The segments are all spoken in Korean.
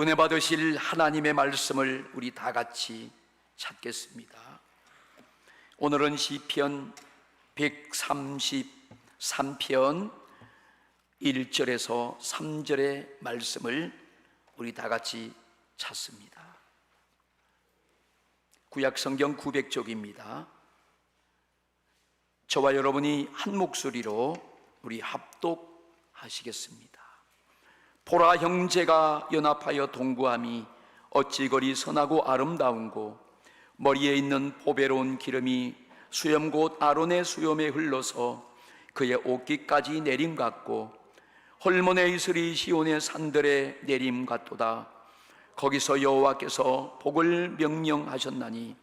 은혜 받으실 하나님의 말씀을 우리 다 같이 찾겠습니다. 오늘은 시편 133편 1절에서 3절의 말씀을 우리 다 같이 찾습니다. 구약성경 900쪽입니다. 저와 여러분이 한 목소리로 우리 합독하시겠습니다. 보라, 형제가 연합하여 동거함이 어찌 그리 선하고 아름다운고, 머리에 있는 보배로운 기름이 수염곧 아론의 수염에 흘러서 그의 옷깃까지 내림 같고, 헐몬의 이슬이 시온의 산들에 내림 같도다. 거기서 여호와께서 복을 명령하셨나니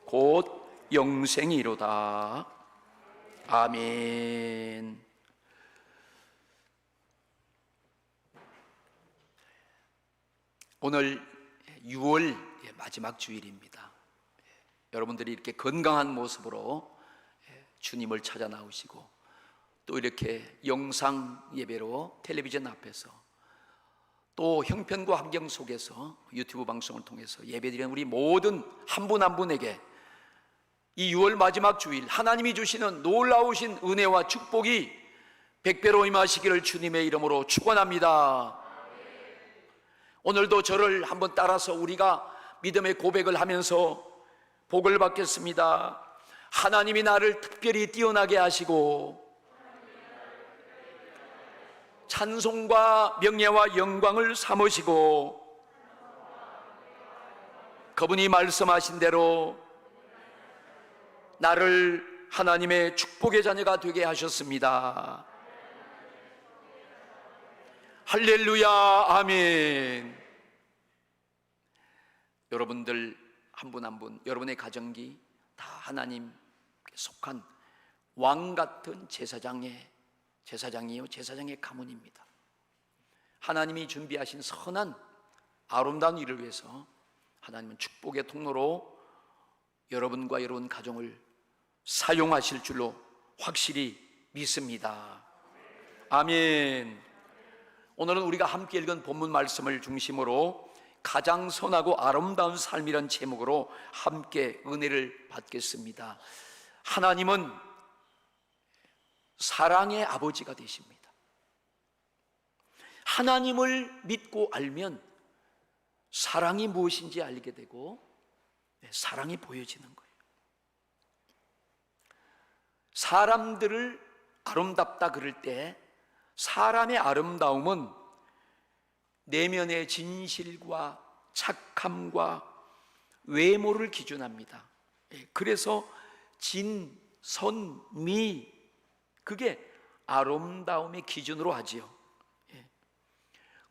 곧 영생이로다. 아멘. 오늘 6월 마지막 주일입니다. 여러분들이 이렇게 건강한 모습으로 주님을 찾아 나오시고, 또 이렇게 영상 예배로 텔레비전 앞에서, 또 형편과 환경 속에서 유튜브 방송을 통해서 예배드리는 우리 모든 한 분 한 분에게 이 6월 마지막 주일 하나님이 주시는 놀라우신 은혜와 축복이 백배로 임하시기를 주님의 이름으로 축원합니다. 오늘도 저를 한번 따라서 우리가 믿음의 고백을 하면서 복을 받겠습니다. 하나님이 나를 특별히 뛰어나게 하시고 찬송과 명예와 영광을 삼으시고, 그분이 말씀하신 대로 나를 하나님의 축복의 자녀가 되게 하셨습니다. 할렐루야, 아멘. 여러분들 한 분 한 분, 여러분의 가정기 다 하나님께 속한 왕 같은 제사장이요, 제사장의 가문입니다. 하나님이 준비하신 선한 아름다운 일을 위해서 하나님은 축복의 통로로 여러분과 여러분 가정을 사용하실 줄로 확실히 믿습니다. 아멘. 오늘은 우리가 함께 읽은 본문 말씀을 중심으로 가장 선하고 아름다운 삶이란 제목으로 함께 은혜를 받겠습니다. 하나님은 사랑의 아버지가 되십니다. 하나님을 믿고 알면 사랑이 무엇인지 알게 되고 사랑이 보여지는 거예요. 사람들을 아름답다 그럴 때 사람의 아름다움은 내면의 진실과 착함과 외모를 기준합니다. 그래서 진, 선, 미, 그게 아름다움의 기준으로 하지요.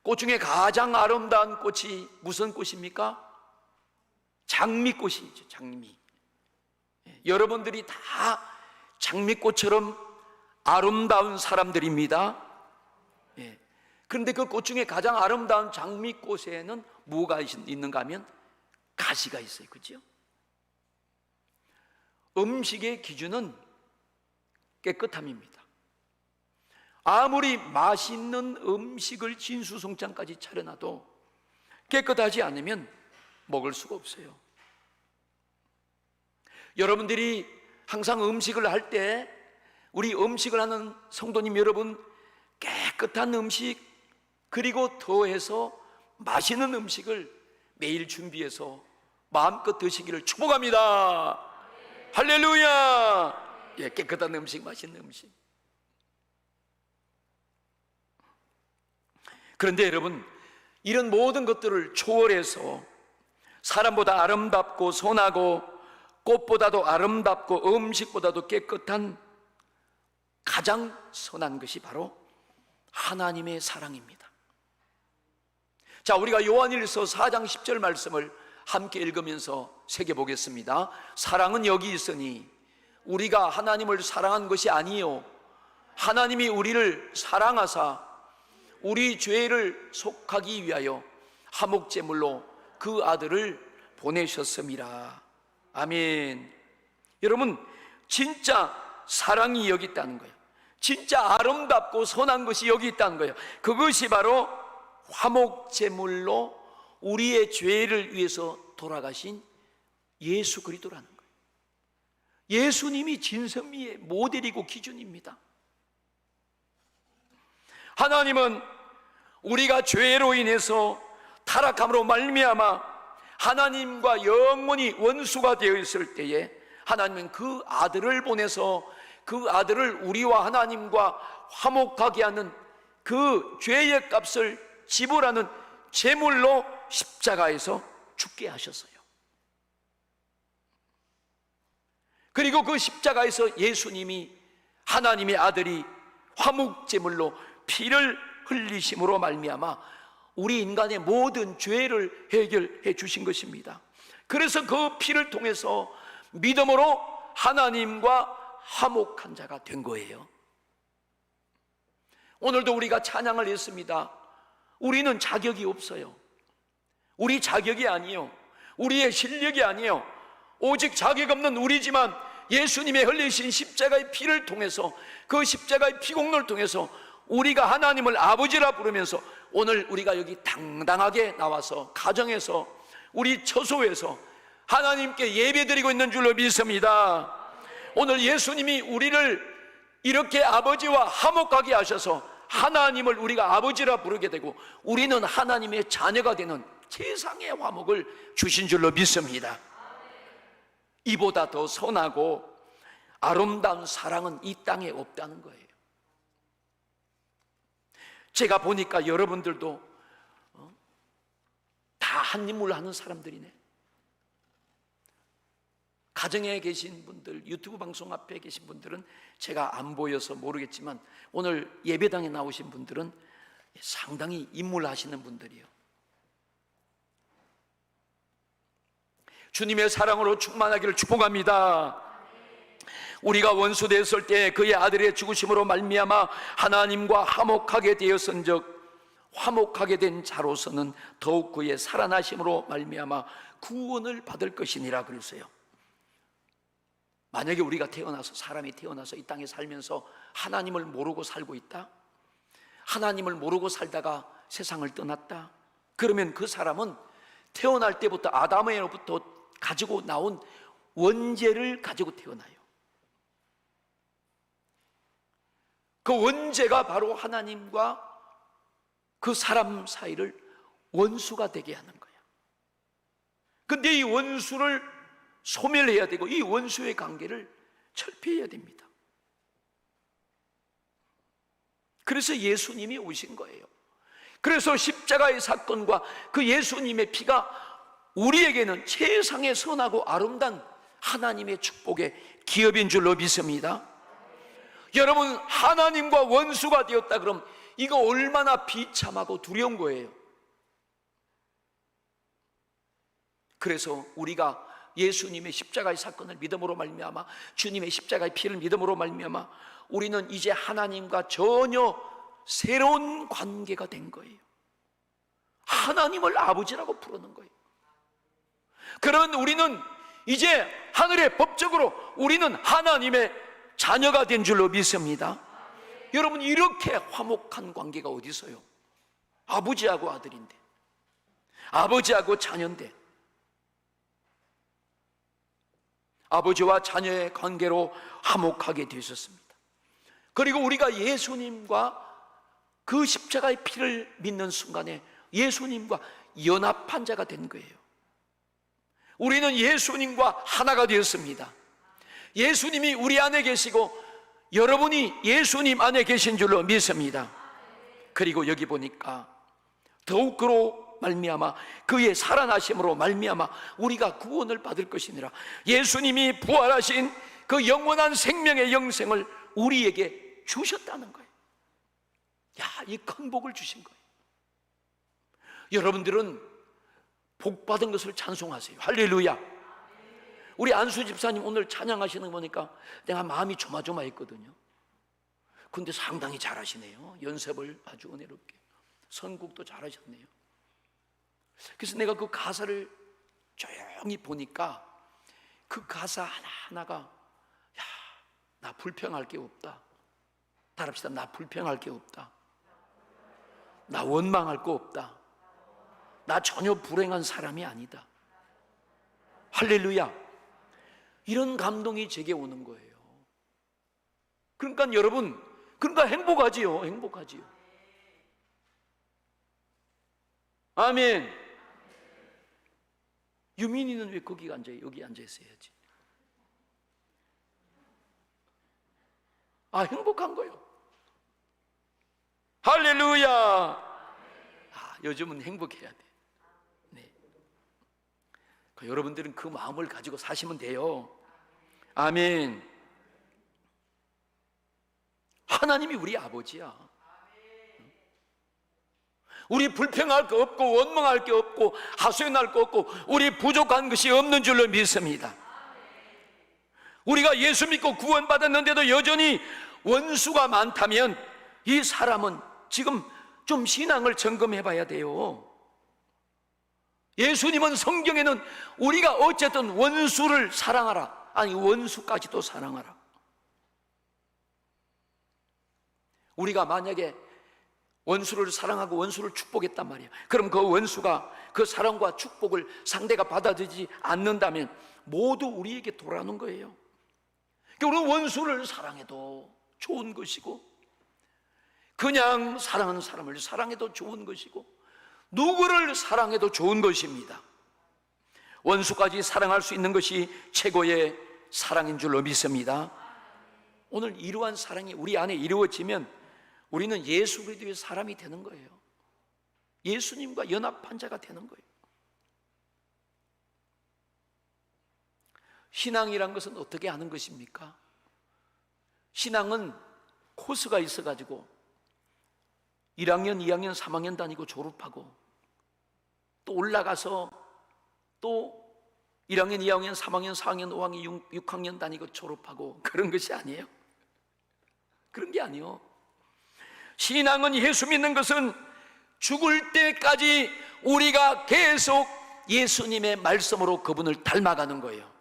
꽃 중에 가장 아름다운 꽃이 무슨 꽃입니까? 장미꽃이죠. 장미. 여러분들이 다 장미꽃처럼 아름다운 사람들입니다. 그런데 그 꽃 중에 가장 아름다운 장미꽃에는 뭐가 있는가 하면 가시가 있어요. 그렇죠? 음식의 기준은 깨끗함입니다. 아무리 맛있는 음식을 진수성찬까지 차려놔도 깨끗하지 않으면 먹을 수가 없어요. 여러분들이 항상 음식을 할 때, 우리 음식을 하는 성도님 여러분, 깨끗한 음식, 그리고 더해서 맛있는 음식을 매일 준비해서 마음껏 드시기를 축복합니다. 할렐루야. 깨끗한 음식, 맛있는 음식. 그런데 여러분, 이런 모든 것들을 초월해서 사람보다 아름답고 선하고 꽃보다도 아름답고 음식보다도 깨끗한 가장 선한 것이 바로 하나님의 사랑입니다. 자, 우리가 요한일서 4장 10절 말씀을 함께 읽으면서 새겨보겠습니다. 사랑은 여기 있으니 우리가 하나님을 사랑한 것이 아니요 하나님이 우리를 사랑하사 우리 죄를 속하기 위하여 화목제물로 그 아들을 보내셨음이라. 아멘. 여러분, 진짜 사랑이 여기 있다는 거예요. 진짜 아름답고 선한 것이 여기 있다는 거예요. 그것이 바로 화목제물로 우리의 죄를 위해서 돌아가신 예수 그리스도라는 거예요. 예수님이 진선미의 모델이고 기준입니다. 하나님은 우리가 죄로 인해서 타락함으로 말미암아 하나님과 영원히 원수가 되어 있을 때에 하나님은 그 아들을 보내서 그 아들을 우리와 하나님과 화목하게 하는 그 죄의 값을 지불하는 제물로 십자가에서 죽게 하셨어요. 그리고 그 십자가에서 예수님이 하나님의 아들이 화목제물로 피를 흘리심으로 말미암아 우리 인간의 모든 죄를 해결해 주신 것입니다. 그래서 그 피를 통해서 믿음으로 하나님과 화목한 자가 된 거예요. 오늘도 우리가 찬양을 했습니다. 우리는 자격이 없어요. 우리 자격이 아니요, 우리의 실력이 아니요, 오직 자격 없는 우리지만 예수님의 흘리신 십자가의 피를 통해서, 그 십자가의 피공로를 통해서 우리가 하나님을 아버지라 부르면서 오늘 우리가 여기 당당하게 나와서 가정에서 우리 처소에서 하나님께 예배드리고 있는 줄로 믿습니다. 오늘 예수님이 우리를 이렇게 아버지와 화목하게 하셔서 하나님을 우리가 아버지라 부르게 되고 우리는 하나님의 자녀가 되는 세상의 화목을 주신 줄로 믿습니다. 이보다 더 선하고 아름다운 사랑은 이 땅에 없다는 거예요. 제가 보니까 여러분들도 다 한 인물 하는 사람들이네. 가정에 계신 분들, 유튜브 방송 앞에 계신 분들은 제가 안 보여서 모르겠지만 오늘 예배당에 나오신 분들은 상당히 인물 하시는 분들이에요. 주님의 사랑으로 충만하기를 축복합니다. 우리가 원수 되었을 때 그의 아들의 죽으심으로 말미암아 하나님과 화목하게 되었은즉 화목하게 된 자로서는 더욱 그의 살아나심으로 말미암아 구원을 받을 것이니라 그랬어요. 만약에 우리가 사람이 태어나서 이 땅에 살면서 하나님을 모르고 살고 있다, 하나님을 모르고 살다가 세상을 떠났다, 그러면 그 사람은 태어날 때부터 아담에로부터 가지고 나온 원죄를 가지고 태어나요. 그 원죄가 바로 하나님과 그 사람 사이를 원수가 되게 하는 거야. 근데 이 원수를 소멸해야 되고 이 원수의 관계를 철폐해야 됩니다. 그래서 예수님이 오신 거예요. 그래서 십자가의 사건과 그 예수님의 피가 우리에게는 세상에 선하고 아름다운 하나님의 축복의 기업인 줄로 믿습니다. 여러분, 하나님과 원수가 되었다 그럼 이거 얼마나 비참하고 두려운 거예요. 그래서 우리가 예수님의 십자가의 사건을 믿음으로 말미암아, 주님의 십자가의 피를 믿음으로 말미암아 우리는 이제 하나님과 전혀 새로운 관계가 된 거예요. 하나님을 아버지라고 부르는 거예요. 그러면 우리는 이제 하늘의 법적으로 우리는 하나님의 자녀가 된 줄로 믿습니다. 여러분, 이렇게 화목한 관계가 어디 있어요? 아버지하고 아들인데, 아버지하고 자녀인데, 아버지와 자녀의 관계로 화목하게 되셨습니다. 그리고 우리가 예수님과 그 십자가의 피를 믿는 순간에 예수님과 연합한 자가 된 거예요. 우리는 예수님과 하나가 되었습니다. 예수님이 우리 안에 계시고 여러분이 예수님 안에 계신 줄로 믿습니다. 그리고 여기 보니까 더욱 그로 말미암아 그의 살아나심으로 말미암아 우리가 구원을 받을 것이니라. 예수님이 부활하신 그 영원한 생명의 영생을 우리에게 주셨다는 거예요. 야, 이 큰 복을 주신 거예요. 여러분들은 복 받은 것을 찬송하세요. 할렐루야. 우리 안수 집사님 오늘 찬양하시는 거 보니까 내가 마음이 조마조마했거든요. 근데 상당히 잘하시네요. 연습을 아주 은혜롭게, 선곡도 잘하셨네요. 그래서 내가 그 가사를 조용히 보니까 그 가사 하나하나가 야, 나 불평할 게 없다. 따라합시다. 나 불평할 게 없다. 나 원망할 거 없다. 나 전혀 불행한 사람이 아니다. 할렐루야. 이런 감동이 제게 오는 거예요. 그러니까 여러분, 그러니까 행복하지요. 행복하지요. 아멘. 유민이는 왜 거기 앉아요? 여기 앉아 있어야지. 아, 행복한 거요. 할렐루야. 아, 요즘은 행복해야 돼. 네. 여러분들은 그 마음을 가지고 사시면 돼요. 아멘. 하나님이 우리 아버지야. 우리 불평할 거 없고 원망할 게 없고 하소연할 거 없고 우리 부족한 것이 없는 줄로 믿습니다. 우리가 예수 믿고 구원받았는데도 여전히 원수가 많다면 이 사람은 지금 좀 신앙을 점검해 봐야 돼요. 예수님은 성경에는 우리가 어쨌든 원수를 사랑하라, 아니 원수까지도 사랑하라. 우리가 만약에 원수를 사랑하고 원수를 축복했단 말이에요. 그럼 그 원수가 그 사랑과 축복을 상대가 받아들이지 않는다면 모두 우리에게 돌아오는 거예요. 그러니까 우리는 원수를 사랑해도 좋은 것이고 그냥 사랑하는 사람을 사랑해도 좋은 것이고 누구를 사랑해도 좋은 것입니다. 원수까지 사랑할 수 있는 것이 최고의 사랑인 줄로 믿습니다. 오늘 이러한 사랑이 우리 안에 이루어지면 우리는 예수 그리스도의 사람이 되는 거예요. 예수님과 연합한 자가 되는 거예요. 신앙이란 것은 어떻게 하는 것입니까? 신앙은 코스가 있어가지고 1학년, 2학년, 3학년 다니고 졸업하고 또 올라가서 또 1학년, 2학년, 3학년, 4학년, 5학년, 6학년 다니고 졸업하고 그런 것이 아니에요. 그런 게 아니에요. 신앙은 예수 믿는 것은 죽을 때까지 우리가 계속 예수님의 말씀으로 그분을 닮아가는 거예요.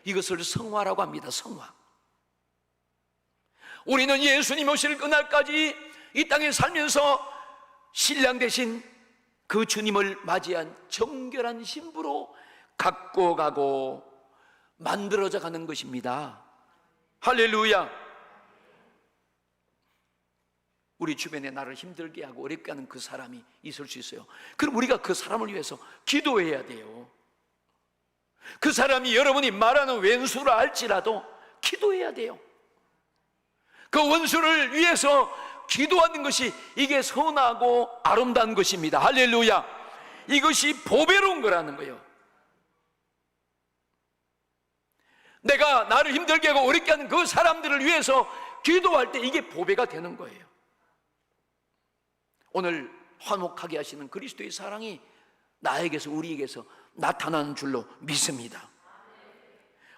이것을 성화라고 합니다. 성화. 우리는 예수님 오실 그날까지 이 땅에 살면서 신랑 되신 그 주님을 맞이한 정결한 신부로 갖고 가고 만들어져 가는 것입니다. 할렐루야. 우리 주변에 나를 힘들게 하고 어렵게 하는 그 사람이 있을 수 있어요. 그럼 우리가 그 사람을 위해서 기도해야 돼요. 그 사람이 여러분이 말하는 왼수라 할지라도 기도해야 돼요. 그 원수를 위해서 기도하는 것이 이게 선하고 아름다운 것입니다. 할렐루야. 이것이 보배로운 거라는 거예요. 내가 나를 힘들게 하고 어렵게 하는 그 사람들을 위해서 기도할 때 이게 보배가 되는 거예요. 오늘 화목하게 하시는 그리스도의 사랑이 나에게서 우리에게서 나타나는 줄로 믿습니다.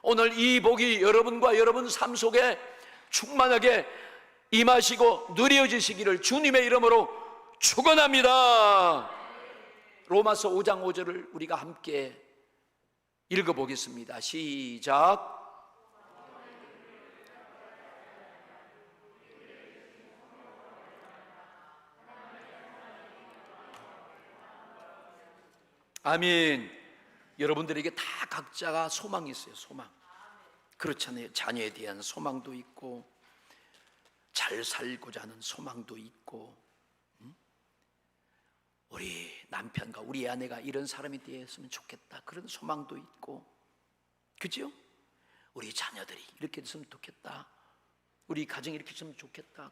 오늘 이 복이 여러분과 여러분 삶 속에 충만하게 임하시고 누려지시기를 주님의 이름으로 축원합니다. 로마서 5장 5절을 우리가 함께 읽어보겠습니다. 시작. 아멘. 여러분들에게 다 각자가 소망이 있어요. 소망. 그렇잖아요. 자녀에 대한 소망도 있고 잘 살고자 하는 소망도 있고 우리 남편과 우리 아내가 이런 사람이 되었으면 좋겠다 그런 소망도 있고, 그죠? 우리 자녀들이 이렇게 됐으면 좋겠다, 우리 가정이 이렇게 됐으면 좋겠다,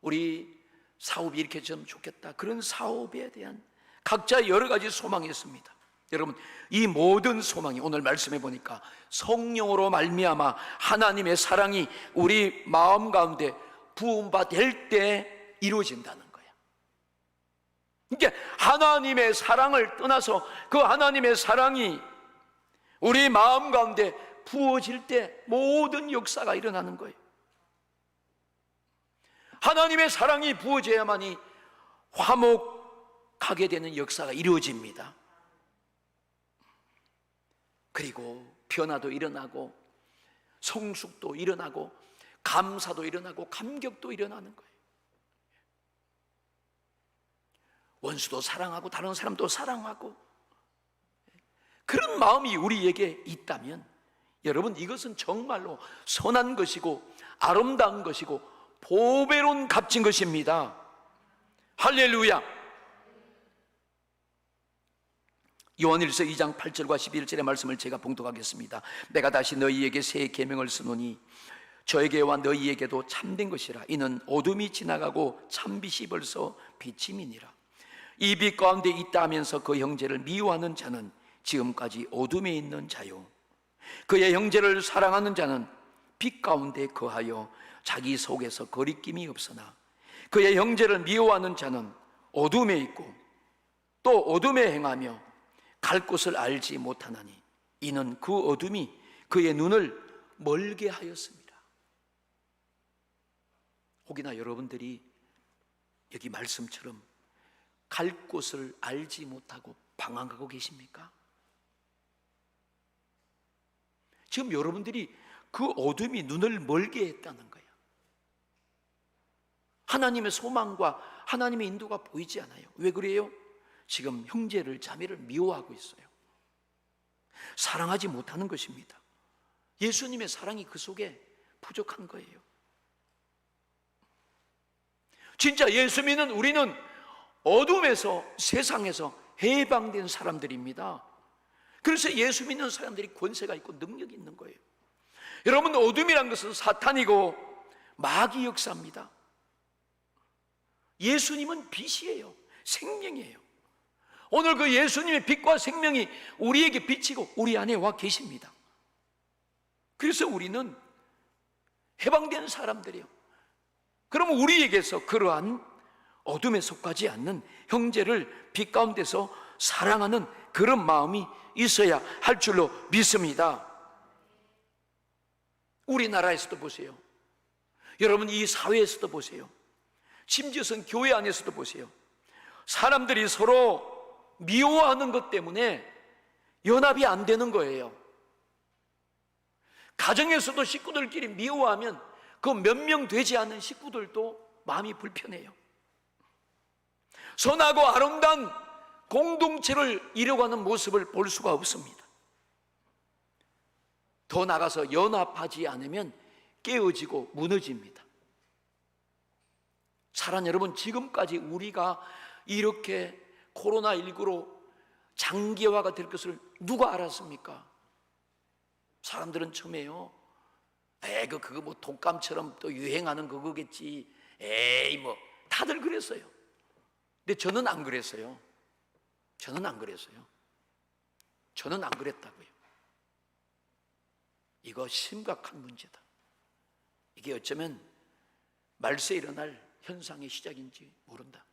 우리 사업이 이렇게 됐으면 좋겠다, 그런 사업에 대한 각자 여러 가지 소망이 있습니다. 여러분, 이 모든 소망이 오늘 말씀해 보니까 성령으로 말미암아 하나님의 사랑이 우리 마음 가운데 부음받을 때 이루어진다는 거예요. 그러니까 하나님의 사랑을 떠나서 그 하나님의 사랑이 우리 마음 가운데 부어질 때 모든 역사가 일어나는 거예요. 하나님의 사랑이 부어져야만이 화목하게 되는 역사가 이루어집니다. 그리고 변화도 일어나고 성숙도 일어나고 감사도 일어나고 감격도 일어나는 거예요. 원수도 사랑하고 다른 사람도 사랑하고 그런 마음이 우리에게 있다면 여러분, 이것은 정말로 선한 것이고 아름다운 것이고 보배로운 값진 것입니다. 할렐루야. 요한일서 2장 8절과 11절의 말씀을 제가 봉독하겠습니다. 내가 다시 너희에게 새 계명을 쓰노니 저에게와 너희에게도 참된 것이라. 이는 어둠이 지나가고 참빛이 벌써 비침이니라. 이 빛 가운데 있다 하면서 그 형제를 미워하는 자는 지금까지 어둠에 있는 자요, 그의 형제를 사랑하는 자는 빛 가운데 거하여 자기 속에서 거리낌이 없으나 그의 형제를 미워하는 자는 어둠에 있고 또 어둠에 행하며 갈 곳을 알지 못하나니 이는 그 어둠이 그의 눈을 멀게 하였습니다. 혹이나 여러분들이 여기 말씀처럼 갈 곳을 알지 못하고 방황하고 계십니까? 지금 여러분들이 그 어둠이 눈을 멀게 했다는 거예요. 하나님의 소망과 하나님의 인도가 보이지 않아요. 왜 그래요? 지금 형제를 자매를 미워하고 있어요. 사랑하지 못하는 것입니다. 예수님의 사랑이 그 속에 부족한 거예요. 진짜 예수 믿는 우리는 어둠에서, 세상에서 해방된 사람들입니다. 그래서 예수 믿는 사람들이 권세가 있고 능력이 있는 거예요. 여러분, 어둠이란 것은 사탄이고 마귀 역사입니다. 예수님은 빛이에요. 생명이에요. 오늘 그 예수님의 빛과 생명이 우리에게 비치고 우리 안에 와 계십니다. 그래서 우리는 해방된 사람들이에요. 그러면 우리에게서 그러한 어둠에 속하지 않는 형제를 빛 가운데서 사랑하는 그런 마음이 있어야 할 줄로 믿습니다. 우리나라에서도 보세요. 여러분, 이 사회에서도 보세요. 심지어는 교회 안에서도 보세요. 사람들이 서로 미워하는 것 때문에 연합이 안 되는 거예요. 가정에서도 식구들끼리 미워하면 그 몇 명 되지 않은 식구들도 마음이 불편해요. 선하고 아름다운 공동체를 이뤄가는 모습을 볼 수가 없습니다. 더 나가서 연합하지 않으면 깨어지고 무너집니다. 사랑 여러분, 지금까지 우리가 이렇게 코로나19로 장기화가 될 것을 누가 알았습니까? 사람들은 처음에요, 그거 뭐 독감처럼 또 유행하는 그거겠지, 뭐 다들 그랬어요. 근데 저는 안 그랬어요. 저는 안 그랬다고요. 이거 심각한 문제다. 이게 어쩌면 말세 일어날 현상의 시작인지 모른다.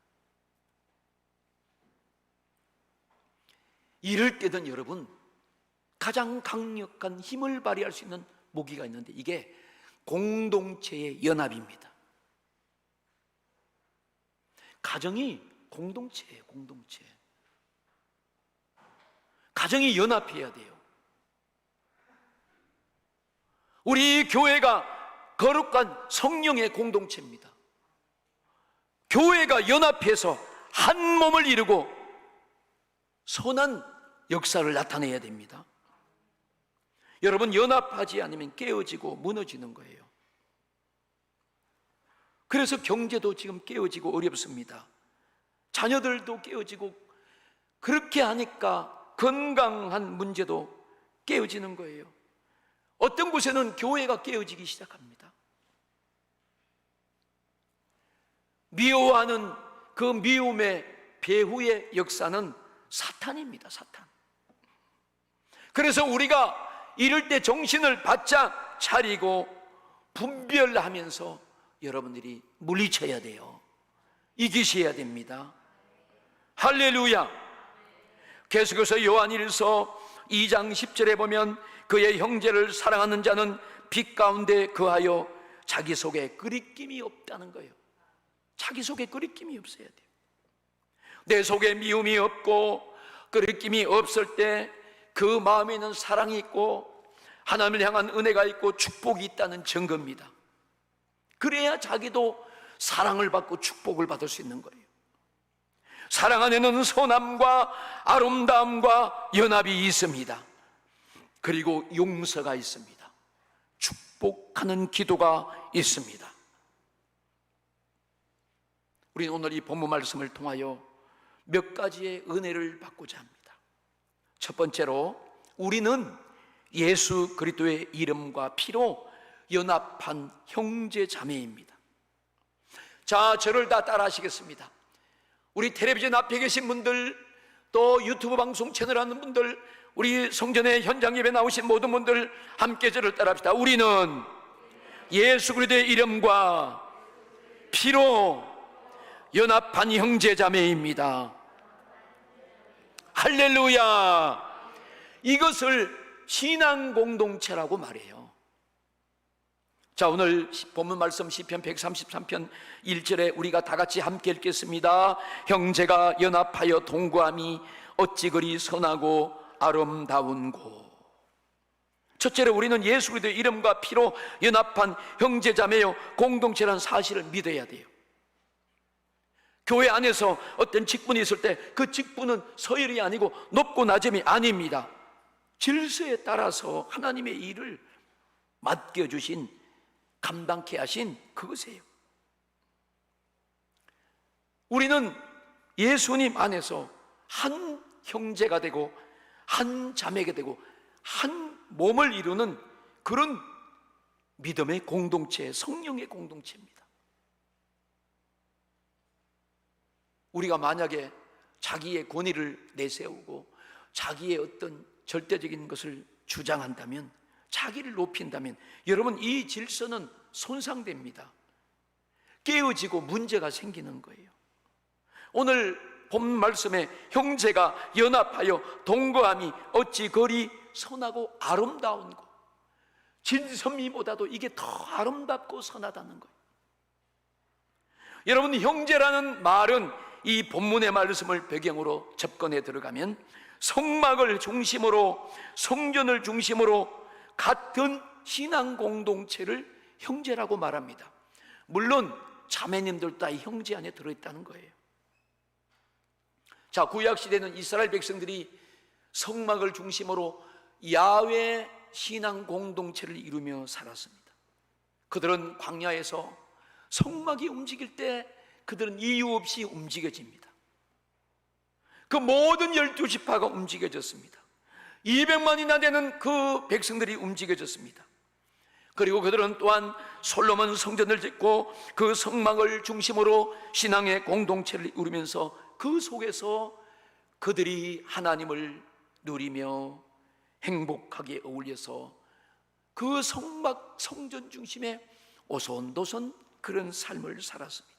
이럴 때든 여러분, 가장 강력한 힘을 발휘할 수 있는 무기가 있는데 이게 공동체의 연합입니다. 가정이 공동체예요. 공동체. 가정이 연합해야 돼요. 우리 교회가 거룩한 성령의 공동체입니다. 교회가 연합해서 한 몸을 이루고 선한 역사를 나타내야 됩니다. 여러분, 연합하지 않으면 깨어지고 무너지는 거예요. 그래서 경제도 지금 깨어지고 어렵습니다. 자녀들도 깨어지고, 그렇게 하니까 건강한 문제도 깨어지는 거예요. 어떤 곳에는 교회가 깨어지기 시작합니다. 미워하는 그 미움의 배후의 역사는 사탄입니다. 사탄. 그래서 우리가 이럴 때 정신을 바짝 차리고 분별하면서 여러분들이 물리쳐야 돼요. 이기셔야 됩니다. 할렐루야. 계속해서 요한일서 2장 10절에 보면 그의 형제를 사랑하는 자는 빛 가운데 거하여 자기 속에 끄리낌이 없다는 거예요. 자기 속에 끄리낌이 없어야 돼요. 내 속에 미움이 없고 끄리낌이 없을 때 그 마음에는 사랑이 있고 하나님을 향한 은혜가 있고 축복이 있다는 증거입니다. 그래야 자기도 사랑을 받고 축복을 받을 수 있는 거예요. 사랑 안에는 선함과 아름다움과 연합이 있습니다. 그리고 용서가 있습니다. 축복하는 기도가 있습니다. 우리는 오늘 이 본문 말씀을 통하여 몇 가지의 은혜를 받고자 합니다. 첫 번째로, 우리는 예수 그리스도의 이름과 피로 연합한 형제 자매입니다. 자, 저를 다 따라 하시겠습니다. 우리 텔레비전 앞에 계신 분들, 또 유튜브 방송 채널 하는 분들, 우리 성전의 현장 예배 나오신 모든 분들, 함께 저를 따라 합시다. 우리는 예수 그리스도의 이름과 피로 연합한 형제 자매입니다. 할렐루야. 이것을 신앙 공동체라고 말해요. 자, 오늘 본문 말씀 시편 133편 1절에 우리가 다 같이 함께 읽겠습니다. 형제가 연합하여 동거함이 어찌 그리 선하고 아름다운고. 첫째로, 우리는 예수 그리스도의 이름과 피로 연합한 형제 자매요 공동체라는 사실을 믿어야 돼요. 교회 안에서 어떤 직분이 있을 때 그 직분은 서열이 아니고 높고 낮음이 아닙니다. 질서에 따라서 하나님의 일을 맡겨주신, 감당케 하신 그것이에요. 우리는 예수님 안에서 한 형제가 되고 한 자매가 되고 한 몸을 이루는 그런 믿음의 공동체, 성령의 공동체입니다. 우리가 만약에 자기의 권위를 내세우고 자기의 어떤 절대적인 것을 주장한다면, 자기를 높인다면, 여러분, 이 질서는 손상됩니다. 깨어지고 문제가 생기는 거예요. 오늘 본 말씀에 형제가 연합하여 동거함이 어찌 그리 선하고 아름다운 것, 진선미보다도 이게 더 아름답고 선하다는 거예요. 여러분, 형제라는 말은 이 본문의 말씀을 배경으로 접근해 들어가면 성막을 중심으로, 성전을 중심으로 같은 신앙 공동체를 형제라고 말합니다. 물론 자매님들도 다 형제 안에 들어있다는 거예요. 자, 구약시대는 이스라엘 백성들이 성막을 중심으로 야훼 신앙 공동체를 이루며 살았습니다. 그들은 광야에서 성막이 움직일 때 그들은 이유 없이 움직여집니다. 그 모든 12지파가 움직여졌습니다. 200만이나 되는 그 백성들이 움직여졌습니다. 그리고 그들은 또한 솔로몬 성전을 짓고 그 성막을 중심으로 신앙의 공동체를 이루면서 그 속에서 그들이 하나님을 누리며 행복하게 어울려서 그 성막, 성전 중심에 오손도손 그런 삶을 살았습니다.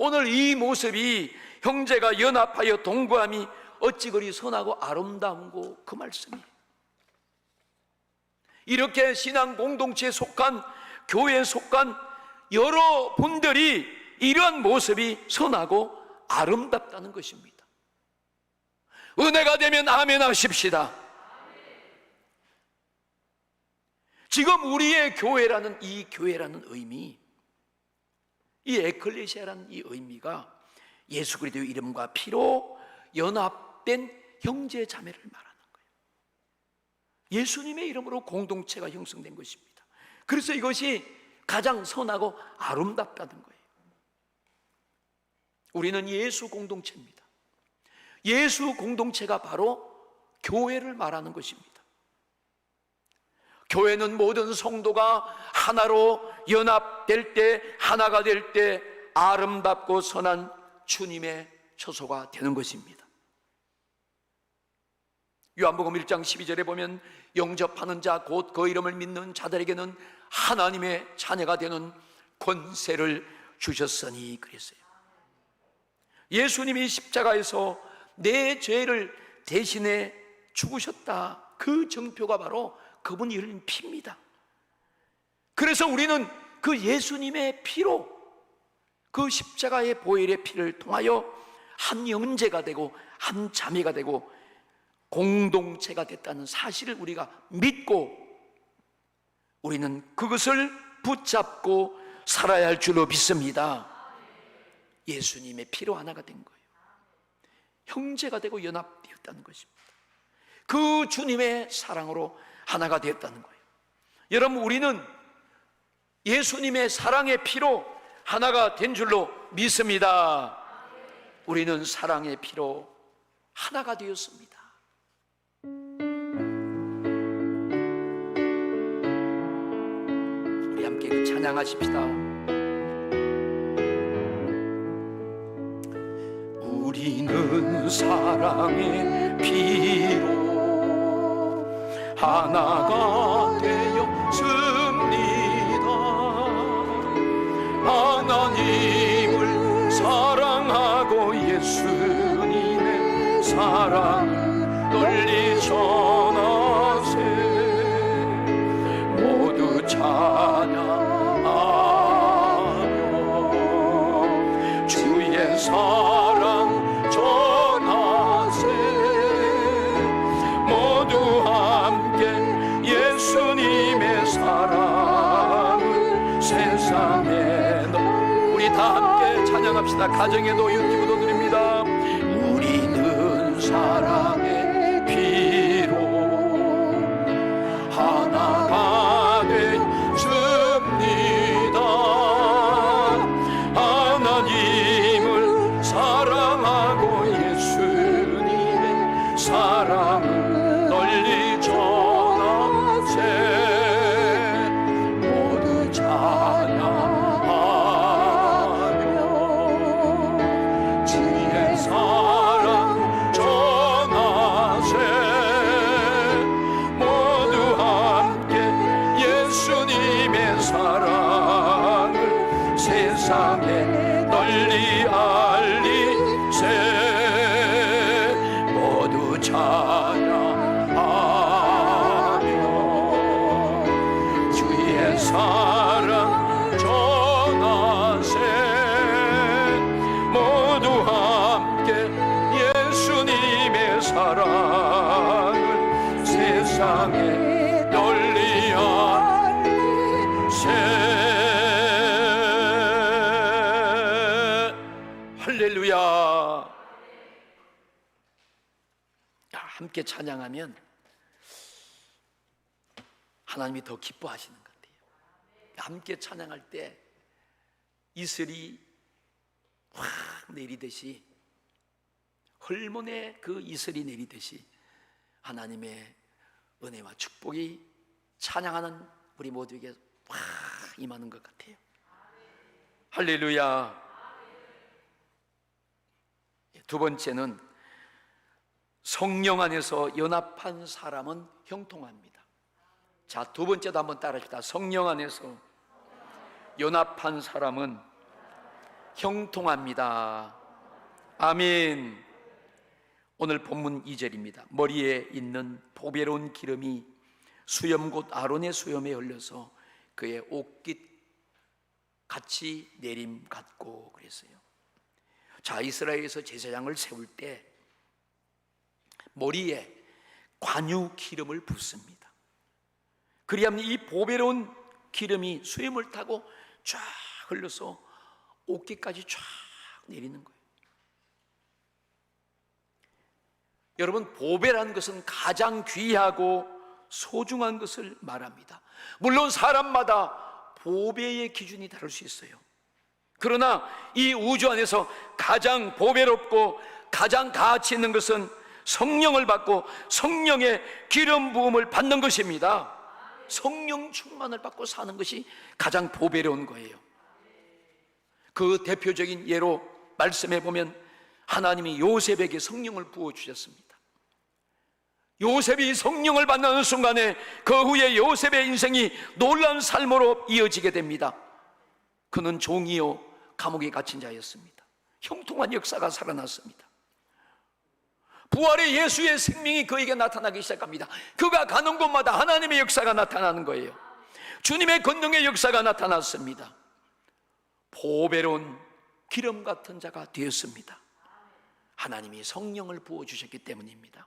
오늘 이 모습이 형제가 연합하여 동거함이 어찌 그리 선하고 아름다운고, 그 말씀이에요. 이렇게 신앙 공동체에 속한, 교회에 속한 여러 분들이 이러한 모습이 선하고 아름답다는 것입니다. 은혜가 되면 아멘 하십시다. 지금 우리의 교회라는 이 교회라는 의미, 이 에클레시아라는 이 의미가 예수 그리스도의 이름과 피로 연합된 형제 자매를 말하는 거예요. 예수님의 이름으로 공동체가 형성된 것입니다. 그래서 이것이 가장 선하고 아름답다는 거예요. 우리는 예수 공동체입니다. 예수 공동체가 바로 교회를 말하는 것입니다. 교회는 모든 성도가 하나로 연합될 때, 하나가 될 때 아름답고 선한 주님의 처소가 되는 것입니다. 요한복음 1장 12절에 보면 영접하는 자, 곧 그 이름을 믿는 자들에게는 하나님의 자녀가 되는 권세를 주셨으니 그랬어요. 예수님이 십자가에서 내 죄를 대신해 죽으셨다, 그 정표가 바로 그분이 흘린 피입니다. 그래서 우리는 그 예수님의 피로, 그 십자가의 보혈의 피를 통하여 한 형제가 되고 한 자매가 되고 공동체가 됐다는 사실을 우리가 믿고, 우리는 그것을 붙잡고 살아야 할 줄로 믿습니다. 예수님의 피로 하나가 된 거예요. 형제가 되고 연합되었다는 것입니다. 그 주님의 사랑으로 하나가 되었다는 거예요. 여러분, 우리는 예수님의 사랑의 피로 하나가 된 줄로 믿습니다. 우리는 사랑의 피로 하나가 되었습니다. 우리 함께 그 찬양하십시다. 우리는 사랑의 피로 하나가 되었습니다. 하나님을 사랑하고 예수님의 사랑을 널리 전하세. 모두 찬양하며 주의 사랑 전하세. 모두 함께 예수님의 사랑을 세상에 우리 다 함께 찬양합시다. 가정에도 유튜브도 드립니다. 우리는 사랑의 피로 하나가 되었습니다. 하나님을 사랑하고 예수님의 사랑을 널리 전하세. 모두 찬양하며 주의 사랑 전하세. 모두 함께 예수님의 사랑을 세상에 널리 알리세. 모두 찬양하며 주의 사랑 전하세. 모두 함께 예수님의 사랑을 세상에 널리 알리세. 할렐루야. 함께 찬양하면 하나님이 더 기뻐하시는 것 같아요. 함께 찬양할 때 이슬이 확 내리듯이, 헐몬에 그 이슬이 내리듯이 하나님의 은혜와 축복이 찬양하는 우리 모두에게 확 임하는 것 같아요. 할렐루야. 두 번째는 성령 안에서 연합한 사람은 형통합니다. 자, 두 번째도 한번 따라합시다. 성령 안에서 연합한 사람은 형통합니다. 아멘. 오늘 본문 2절입니다. 머리에 있는 보배로운 기름이 수염 곧 아론의 수염에 흘려서 그의 옷깃 같이 내림 같고 그랬어요. 자, 이스라엘에서 제사장을 세울 때 머리에 관유 기름을 붓습니다. 그리하면 이 보배로운 기름이 수염을 타고 쫙 흘러서 옷깃까지 쫙 내리는 거예요. 여러분, 보배라는 것은 가장 귀하고 소중한 것을 말합니다. 물론 사람마다 보배의 기준이 다를 수 있어요. 그러나 이 우주 안에서 가장 보배롭고 가장 가치 있는 것은 성령을 받고 성령의 기름 부음을 받는 것입니다. 성령 충만을 받고 사는 것이 가장 보배로운 거예요. 그 대표적인 예로 말씀해 보면 하나님이 요셉에게 성령을 부어주셨습니다. 요셉이 성령을 받는 순간에 그 후에 요셉의 인생이 놀라운 삶으로 이어지게 됩니다. 그는 종이요 감옥에 갇힌 자였습니다. 형통한 역사가 살아났습니다. 부활의 예수의 생명이 그에게 나타나기 시작합니다. 그가 가는 곳마다 하나님의 역사가 나타나는 거예요. 주님의 권능의 역사가 나타났습니다. 보배로운 기름 같은 자가 되었습니다. 하나님이 성령을 부어주셨기 때문입니다.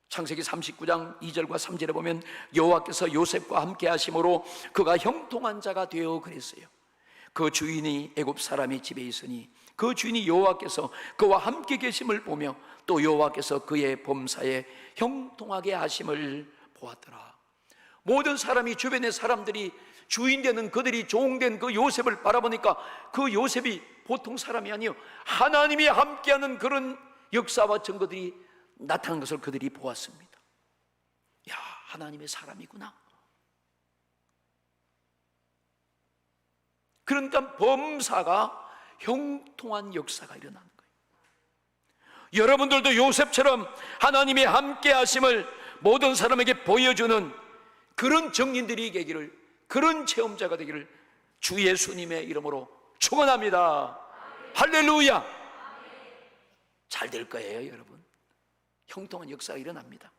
창세기 39장 2절과 3절에 보면 여호와께서 요셉과 함께 하심으로 그가 형통한 자가 되어 그랬어요. 그 주인이 애굽 사람의 집에 있으니 그 주인이 여호와께서 그와 함께 계심을 보며 또 여호와께서 그의 범사에 형통하게 하심을 보았더라. 모든 사람이, 주변의 사람들이, 주인되는 그들이 종된 그 요셉을 바라보니까 그 요셉이 보통 사람이 아니요 하나님이 함께하는 그런 역사와 증거들이 나타난 것을 그들이 보았습니다. 야, 하나님의 사람이구나. 그러니까 범사가 형통한 역사가 일어나는 거예요. 여러분들도 요셉처럼 하나님의 함께 하심을 모든 사람에게 보여주는 그런 정인들이 되기를, 그런 체험자가 되기를 주 예수님의 이름으로 축원합니다. 할렐루야. 잘 될 거예요, 여러분. 형통한 역사가 일어납니다.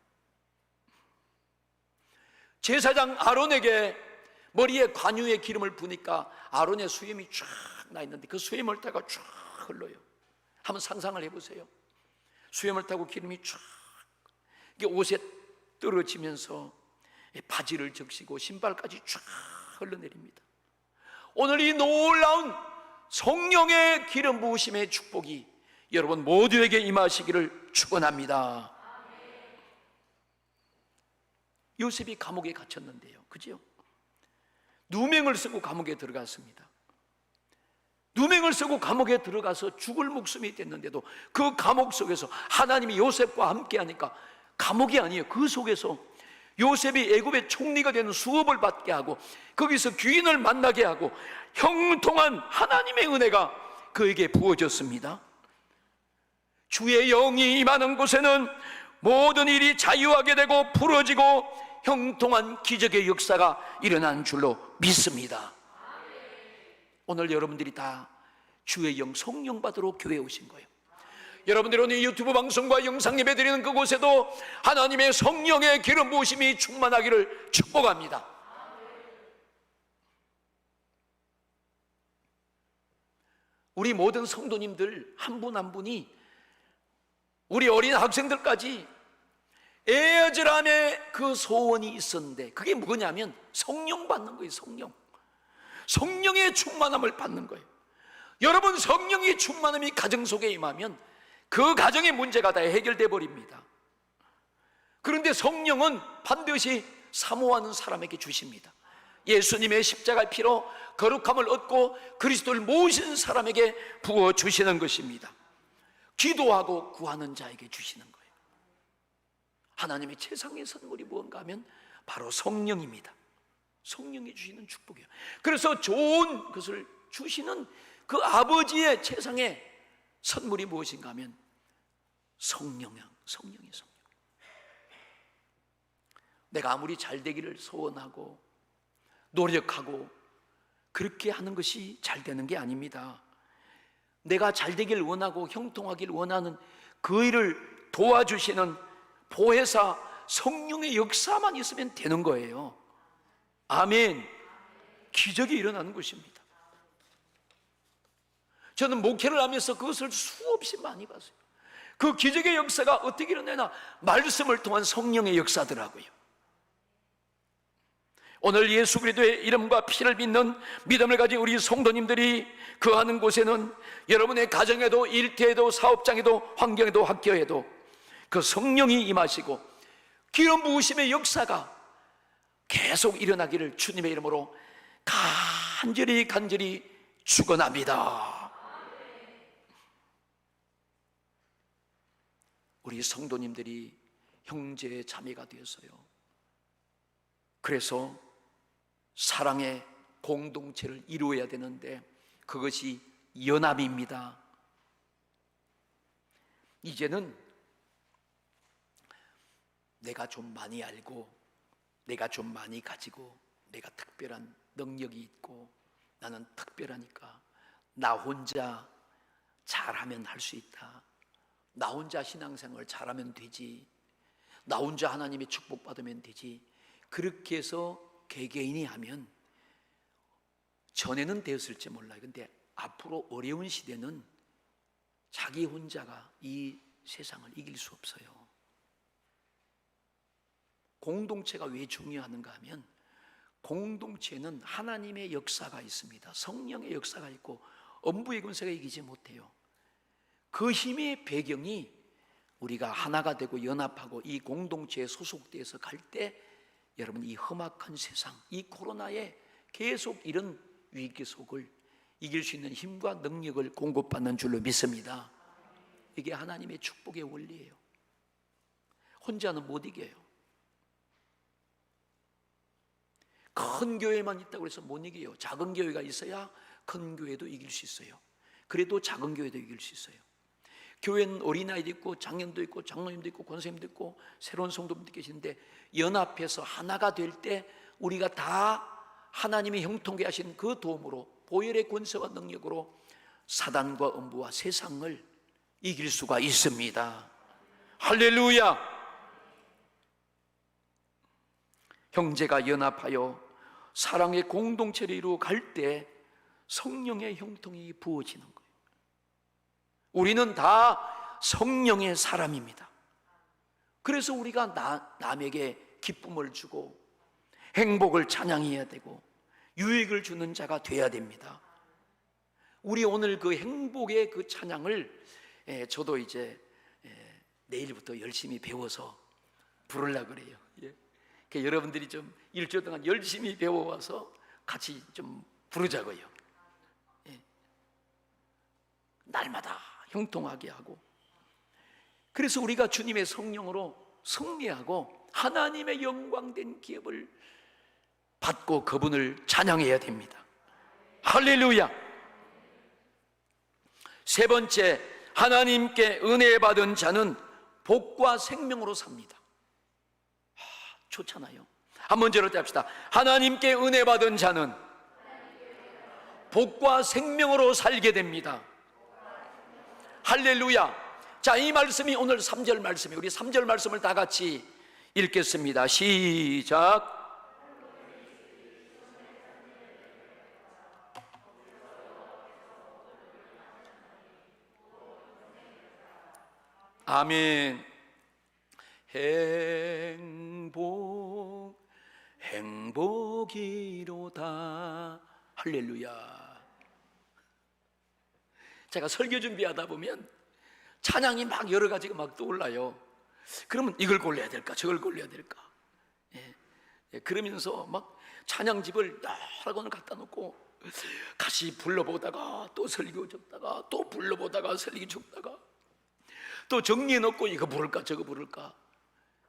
제사장 아론에게 머리에 관유의 기름을 부으니까 아론의 수염이 쫙 나 있는데 그 수염을 타고 쫙 흘러요. 한번 상상을 해보세요. 수염을 타고 기름이 쫙 이게 옷에 떨어지면서 바지를 적시고 신발까지 쫙 흘러내립니다. 오늘 이 놀라운 성령의 기름 부으심의 축복이 여러분 모두에게 임하시기를 축원합니다. 요셉이 감옥에 갇혔는데요, 그죠? 누명을 쓰고 감옥에 들어갔습니다. 누명을 쓰고 감옥에 들어가서 죽을 목숨이 됐는데도 그 감옥 속에서 하나님이 요셉과 함께 하니까 감옥이 아니에요. 그 속에서 요셉이 애굽의 총리가 되는 수업을 받게 하고 거기서 귀인을 만나게 하고 형통한 하나님의 은혜가 그에게 부어졌습니다. 주의 영이 임하는 곳에는 모든 일이 자유하게 되고 풀어지고 형통한 기적의 역사가 일어나는 줄로 믿습니다. 오늘 여러분들이 다 주의 영, 성령 받으러 교회에 오신 거예요. 여러분들이 오늘 유튜브 방송과 영상 예배 드리는 그곳에도 하나님의 성령의 기름 부으심이 충만하기를 축복합니다. 우리 모든 성도님들 한 분 한 분이, 우리 어린 학생들까지 애절함의 그 소원이 있었는데 그게 뭐냐면 성령 받는 거예요. 성령의 충만함을 받는 거예요. 여러분, 성령의 충만함이 가정 속에 임하면 그 가정의 문제가 다 해결돼 버립니다. 그런데 성령은 반드시 사모하는 사람에게 주십니다. 예수님의 십자가의 피로 거룩함을 얻고 그리스도를 모신 사람에게 부어주시는 것입니다. 기도하고 구하는 자에게 주시는 거예요. 하나님의 최상의 선물이 무언가 하면 바로 성령입니다. 성령이 주시는 축복이에요. 그래서 좋은 것을 주시는 그 아버지의 최상의 선물이 무엇인가 하면 성령이에요. 내가 아무리 잘 되기를 소원하고 노력하고 그렇게 하는 것이 잘 되는 게 아닙니다. 내가 잘 되기를 원하고 형통하기를 원하는 그 일을 도와주시는 보혜사 성령의 역사만 있으면 되는 거예요. 아멘. 기적이 일어나는 것입니다. 저는 목회를 하면서 그것을 수없이 많이 봤어요. 그 기적의 역사가 어떻게 일어나나 말씀을 통한 성령의 역사더라고요. 오늘 예수 그리스도의 이름과 피를 믿는 믿음을 가진 우리 성도님들이 거하는 곳에는 여러분의 가정에도 일터에도 사업장에도 환경에도 학교에도 그 성령이 임하시고 기름 부으심의 역사가 계속 일어나기를 주님의 이름으로 간절히 축원합니다. 우리 성도님들이 형제 자매가 되었어요. 그래서 사랑의 공동체를 이루어야 되는데 그것이 연합입니다. 이제는 내가 좀 많이 알고 내가 좀 많이 가지고 내가 특별한 능력이 있고 나는 특별하니까 나 혼자 잘하면 할 수 있다. 나 혼자 신앙생활 잘하면 되지. 나 혼자 하나님의 축복받으면 되지. 그렇게 해서 개개인이 하면 전에는 되었을지 몰라요. 근데 앞으로 어려운 시대는 자기 혼자가 이 세상을 이길 수 없어요. 공동체가 왜 중요한가 하면 공동체는 하나님의 역사가 있습니다. 성령의 역사가 있고 엄부의 권세가 이기지 못해요. 그 힘의 배경이 우리가 하나가 되고 연합하고 이 공동체에 소속돼서 갈 때 여러분, 이 험악한 세상, 이 코로나에 계속 이런 위기 속을 이길 수 있는 힘과 능력을 공급받는 줄로 믿습니다. 이게 하나님의 축복의 원리예요. 혼자는 못 이겨요. 큰 교회만 있다고 해서 못 이겨요. 작은 교회가 있어야 큰 교회도 이길 수 있어요. 그래도 작은 교회도 이길 수 있어요. 교회는 어린아이도 있고 장년도 있고 장로님도 있고 권사님도 있고 새로운 성도분들 계시는데, 연합해서 하나가 될 때 우리가 다 하나님의 형통케 하신 그 도움으로, 보혈의 권세와 능력으로 사단과 음부와 세상을 이길 수가 있습니다. 할렐루야. 형제가 연합하여 사랑의 공동체를 이루어 갈 때 성령의 형통이 부어지는 거예요. 우리는 다 성령의 사람입니다. 그래서 우리가 남에게 기쁨을 주고 행복을 찬양해야 되고 유익을 주는 자가 돼야 됩니다. 우리 오늘 그 행복의 그 찬양을 저도 이제 내일부터 열심히 배워서 부르려고 그래요. 여러분들이 좀 일주일 동안 열심히 배워와서 같이 좀 부르자고요. 날마다 형통하게 하고, 그래서 우리가 주님의 성령으로 승리하고 하나님의 영광된 기업을 받고 그분을 찬양해야 됩니다. 할렐루야. 세 번째, 하나님께 은혜 받은 자는 복과 생명으로 삽니다. 좋잖아요. 한번 저럴 때 합시다. 하나님께 은혜 받은 자는 복과 생명으로 살게 됩니다. 할렐루야. 자, 이 말씀이 오늘 3절 말씀이에요. 우리 3절 말씀을 다 같이 읽겠습니다. 시작. 아멘. 행복이로다. 할렐루야. 제가 설교 준비하다 보면 찬양이 막 여러 가지가 막 떠올라요. 그러면 이걸 골라야 될까, 저걸 골라야 될까. 그러면서 막 찬양집을 여러 권을 갖다 놓고 같이 불러보다가 또 설교 적다가 또 불러보다가 설교 적다가 또 정리해 놓고 이거 부를까 저거 부를까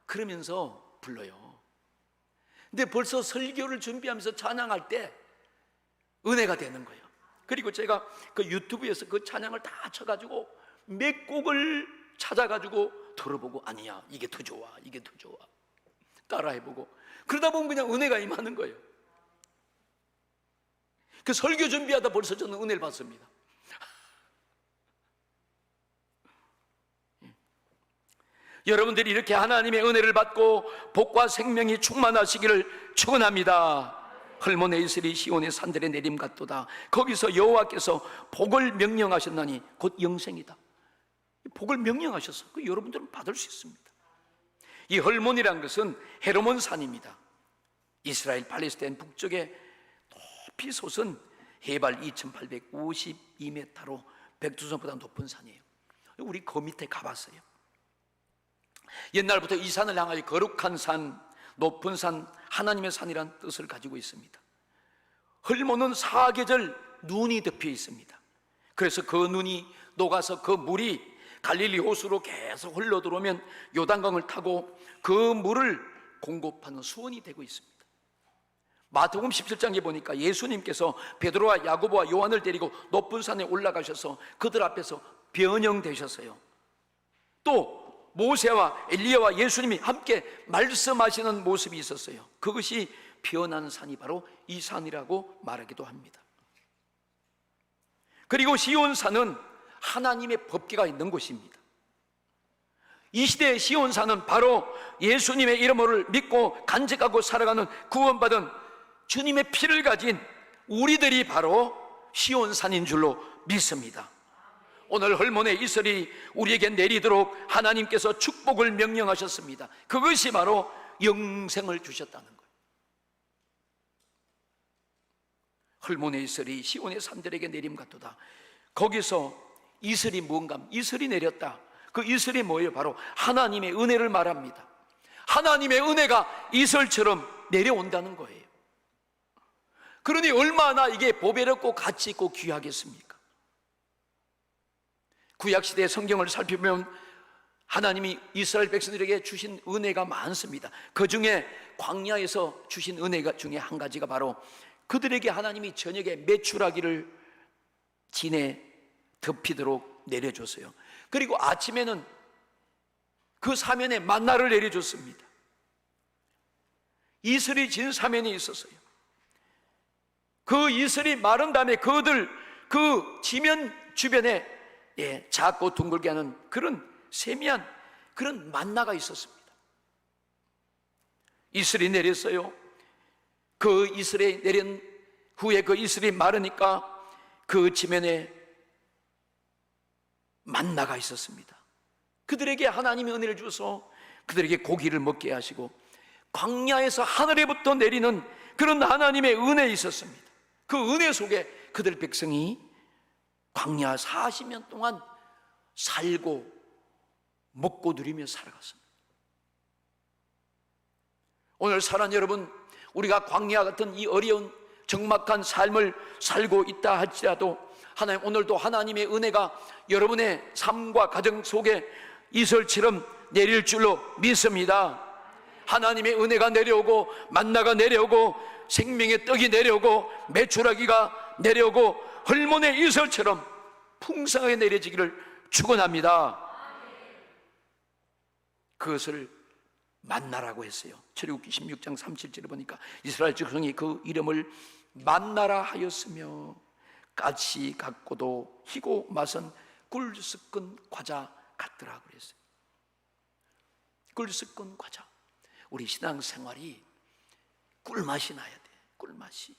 그러면서 불러요. 근데 벌써 설교를 준비하면서 찬양할 때 은혜가 되는 거예요. 그리고 제가 그 유튜브에서 그 찬양을 다 쳐가지고 몇 곡을 찾아가지고 들어보고, 아니야 이게 더 좋아, 이게 더 좋아, 따라해보고, 그러다 보면 그냥 은혜가 임하는 거예요. 그 설교 준비하다 벌써 저는 은혜를 받습니다. 여러분들이 이렇게 하나님의 은혜를 받고 복과 생명이 충만하시기를 축원합니다. 헐몬의 이슬이 시온의 산들에 내림 같도다. 거기서 여호와께서 복을 명령하셨나니 곧 영생이다. 복을 명령하셔서 그 여러분들은 받을 수 있습니다. 이 헐몬이란 것은 헤르몬 산입니다. 이스라엘 팔레스타인 북쪽에 높이 솟은 해발 2852m로 백두산보다 높은 산이에요. 우리 그 밑에 가봤어요. 옛날부터 이 산을 향하여 거룩한 산, 높은 산, 하나님의 산이란 뜻을 가지고 있습니다. 헐몬은 사계절 눈이 덮여 있습니다. 그래서 그 눈이 녹아서 그 물이 갈릴리 호수로 계속 흘러 들어오면 요단강을 타고 그 물을 공급하는 수원이 되고 있습니다. 마태복음 17장에 보니까 예수님께서 베드로와 야고보와 요한을 데리고 높은 산에 올라가셔서 그들 앞에서 변형되셨어요. 또 모세와 엘리야와 예수님이 함께 말씀하시는 모습이 있었어요. 그것이 피어난 산이 바로 이 산이라고 말하기도 합니다. 그리고 시온산은 하나님의 법궤가 있는 곳입니다. 이 시대의 시온산은 바로 예수님의 이름을 믿고 간직하고 살아가는 구원받은 주님의 피를 가진 우리들이 바로 시온산인 줄로 믿습니다. 오늘 헐몬의 이슬이 우리에게 내리도록 하나님께서 축복을 명령하셨습니다. 그것이 바로 영생을 주셨다는 거예요. 헐몬의 이슬이 시온의 산들에게 내림 같도다. 거기서 이슬이 뭔가, 이슬이 내렸다. 그 이슬이 뭐예요? 바로 하나님의 은혜를 말합니다. 하나님의 은혜가 이슬처럼 내려온다는 거예요. 그러니 얼마나 이게 보배롭고 가치 있고 귀하겠습니까? 구약시대 성경을 살펴보면 하나님이 이스라엘 백성들에게 주신 은혜가 많습니다. 그 중에 광야에서 주신 은혜가 중에 한 가지가 바로 그들에게 하나님이 저녁에 메추라기를 진에 덮이도록 내려줬어요. 그리고 아침에는 그 사면에 만나를 내려줬습니다. 이슬이 진 사면이 있었어요. 그 이슬이 마른 다음에 그들 그 지면 주변에 작고 둥글게 하는 그런 세미한 그런 만나가 있었습니다. 이슬이 내렸어요. 그 이슬이 내린 후에 그 이슬이 마르니까 그 지면에 만나가 있었습니다. 그들에게 하나님의 은혜를 주셔서 그들에게 고기를 먹게 하시고 광야에서 하늘에부터 내리는 그런 하나님의 은혜가 있었습니다. 그 은혜 속에 그들 백성이 광야 40년 동안 살고 먹고 누리며 살아갔습니다. 오늘 사랑하는 여러분, 우리가 광야 같은 이 어려운 적막한 삶을 살고 있다 할지라도 하나님, 오늘도 하나님의 은혜가 여러분의 삶과 가정 속에 이슬처럼 내릴 줄로 믿습니다. 하나님의 은혜가 내려오고 만나가 내려오고 생명의 떡이 내려오고 메추라기가 내려오고 헐몬의 이슬처럼 풍성하게 내려지기를 축원합니다. 그것을 만나라고 했어요. 출애굽기 16장 37절에 보니까 이스라엘 백성이 그 이름을 만나라 하였으며 가시 같고도 희고 맛은 꿀 섞은 과자 같더라 그랬어요. 꿀 섞은 과자. 우리 신앙생활이 꿀맛이 나야 돼. 꿀맛이.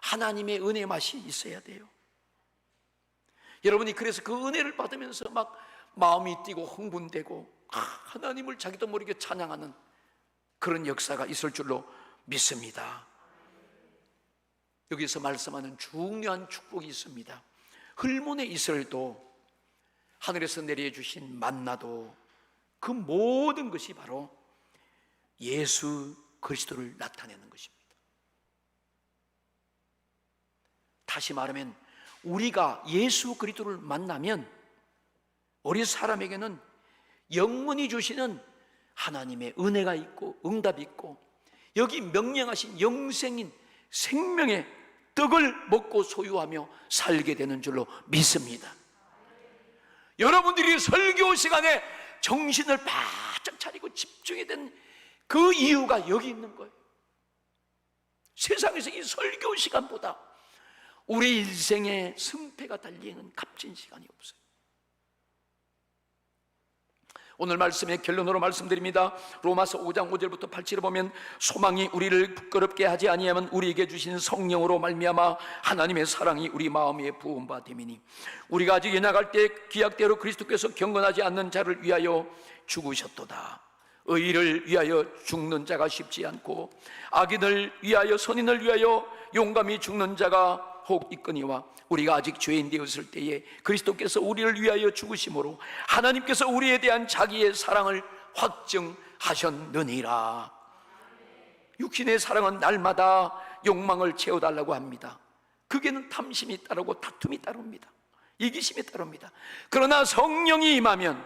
하나님의 은혜 맛이 있어야 돼요. 여러분이 그래서 그 은혜를 받으면서 막 마음이 뛰고 흥분되고 하나님을 자기도 모르게 찬양하는 그런 역사가 있을 줄로 믿습니다. 여기서 말씀하는 중요한 축복이 있습니다. 헐몬의 이슬도 하늘에서 내려주신 만나도 그 모든 것이 바로 예수 그리스도를 나타내는 것입니다. 다시 말하면 우리가 예수 그리스도를 만나면 우리 사람에게는 영원히 주시는 하나님의 은혜가 있고 응답이 있고 여기 명령하신 영생인 생명의 떡을 먹고 소유하며 살게 되는 줄로 믿습니다. 여러분들이 설교 시간에 정신을 바짝 차리고 집중해야 되는 그 이유가 여기 있는 거예요. 세상에서 이 설교 시간보다 우리 인생의 승패가 달리는 값진 시간이 없어요. 오늘 말씀의 결론으로 말씀드립니다. 로마서 5장 5절부터 8절을 보면 소망이 우리를 부끄럽게 하지 아니하면 우리에게 주신 성령으로 말미암아 하나님의 사랑이 우리 마음에 부음바 됨이니 우리가 아직 연약할 때 기약대로 그리스도께서 경건하지 않는 자를 위하여 죽으셨도다. 의를 위하여 죽는 자가 쉽지 않고 악인을 위하여 선인을 위하여 용감히 죽는 자가 혹 있거니와 우리가 아직 죄인 되었을 때에 그리스도께서 우리를 위하여 죽으심으로 하나님께서 우리에 대한 자기의 사랑을 확증하셨느니라. 육신의 사랑은 날마다 욕망을 채워달라고 합니다. 그게는 탐심이 따르고 다툼이 따릅니다. 이기심이 따릅니다. 그러나 성령이 임하면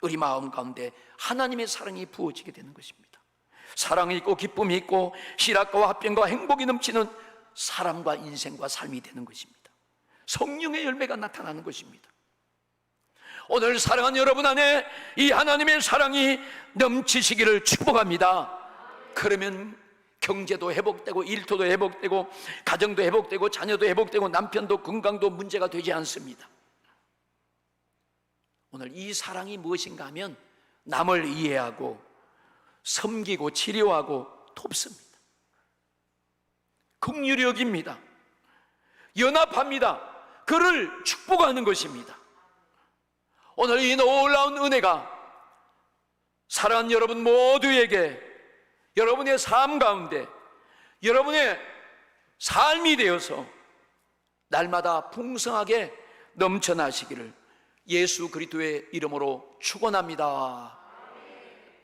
우리 마음 가운데 하나님의 사랑이 부어지게 되는 것입니다. 사랑이 있고 기쁨이 있고 실학과 화평과 행복이 넘치는 사람과 인생과 삶이 되는 것입니다. 성령의 열매가 나타나는 것입니다. 오늘 사랑하는 여러분 안에 이 하나님의 사랑이 넘치시기를 축복합니다. 그러면 경제도 회복되고 일터도 회복되고 가정도 회복되고 자녀도 회복되고 남편도 건강도 문제가 되지 않습니다. 오늘 이 사랑이 무엇인가 하면 남을 이해하고 섬기고 치료하고 돕습니다. 긍휼히 여깁니다. 연합합니다. 그를 축복하는 것입니다. 오늘 이 놀라운 은혜가 사랑하는 여러분 모두에게 여러분의 삶 가운데 여러분의 삶이 되어서 날마다 풍성하게 넘쳐나시기를 예수 그리스도의 이름으로 축원합니다.